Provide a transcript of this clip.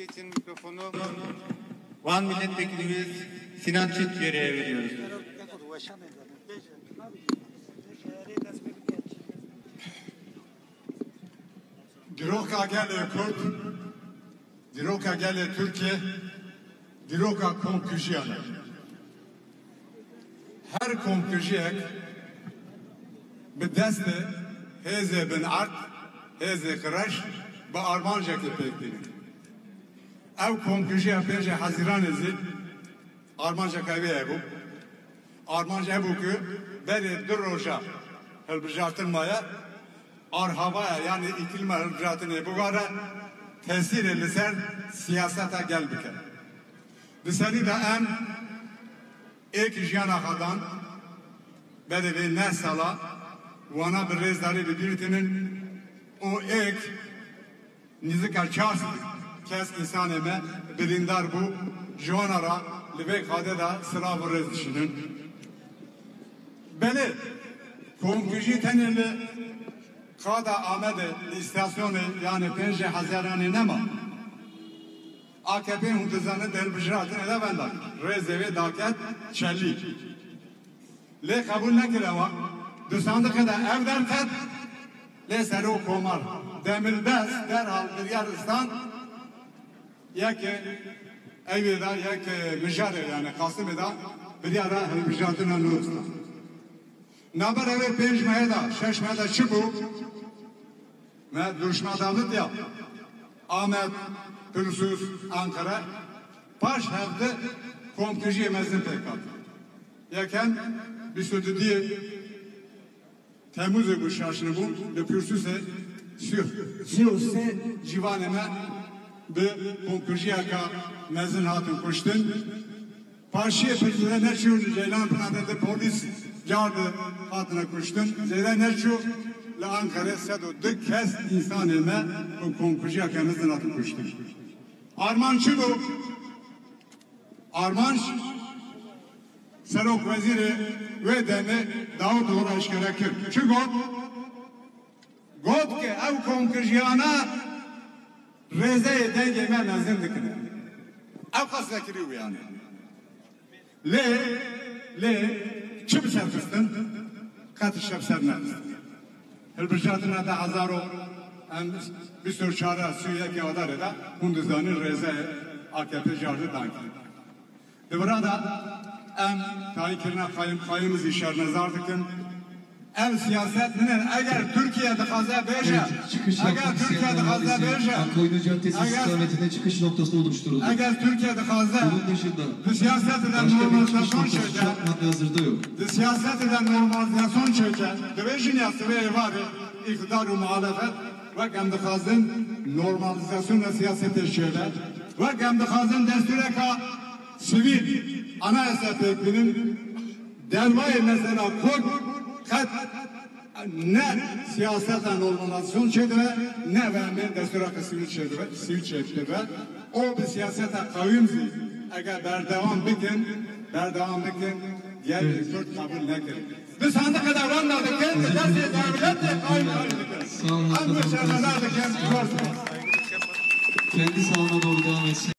için mikrofonu Van Milletvekilimiz Sinan Çiftçi'ye veriyoruz. Diroka gele Kürt, diroka gele Türkiye, diroka komküjiyana. Her komküjiyek bir deste heze bin art, heze kıraş, ve armanca kepekleri. Ev komküjiye peşe haziran ezi, armanca kaybe bu. Armanca bu ki, beri dur roja, helbijatılmaya, arhavaya yani ikilme hılcatını bu gara tesir edilsen siyasete gel bike. Diseri de en ek jiyana kadan bedevi ne sala vana bir rezleri birbirinin o ek nizikar çars kes insan eme bilindar bu jonara libek hade da sıra bu rez düşünün. Beni komküji teneli Kada Ahmet'e istasyonu yani Penje Haziran'ı ne mi? AKP'nin huduzanı delbijratın ele benden. Rezevi daket çelli. Le kabul ne kireva? Düsandık eda ev derket. Le sero komar. Demirdes derhal bir yarıstan. Ya ki evveda ya ki müjade yani Kasım eda bir yara müjdatın anlıyorsa. Naber eve penjmeye da şeşmeye da çıbu. Ve duruşma davut ya. Ahmet, Pürsüz, Ankara. Baş hafta komküjiye mezun pekat. Yaken bir sözü diye Temmuz'u bu şarşını bu. Le Pürsüz'e Siyos'e civaneme bir komküjiye ka mezun hatun kuştun. Parşiye Pürsüz'e ne şu Ceylan Pınar'da polis yardı hatuna kuştun. Ceylan ne şu Le Ankara sedo dık kes insan eme o komkujiya kendisini atıp kuştu. Armançı bu. Armanç Serok Veziri ve deme Davut uğraş gerekir. Çünkü God ke ev komkujiyana rezeye dengeme mezun dikine. Ev kasvekiri bu yani. Le çip serpistın katı şepserine. Elbirjatına da hazaro bir sürü çare suya ki adar eda Hindistan'ın reze AKP jardı danki. Burada tayyikirine kayımız işler nazar dikin. Ev siyaset minin eğer Türkiye'de kaza beşe eğer Türkiye'de kaza beşe Akkoyunu Caddesi istikametinde çıkış noktası oluşturuldu. Eğer Türkiye'de kaza bunun dışında siyaset eden başka bir normalizasyon çıkış noktası çöke şu an hazırda yok. siyaset eden normalizasyon çöke dövüşün yası ve var iktidar ve muhalefet ve gemdikazın normalizasyon ve siyasete şöyle ve gemdikazın destüre ka sivil anayasa teklinin dervayı mesela kod kat ne siyasetten normalizasyon çöke ne vermeyen destüre ka sivil çöke ve o bir siyasete kavimzi eğer berdevam bikin diğer bir Kürt kabul ne ki? Biz sandık kadar anladık ki dersi devlet Sağ olun. Kendi sağına doğru devam etsin.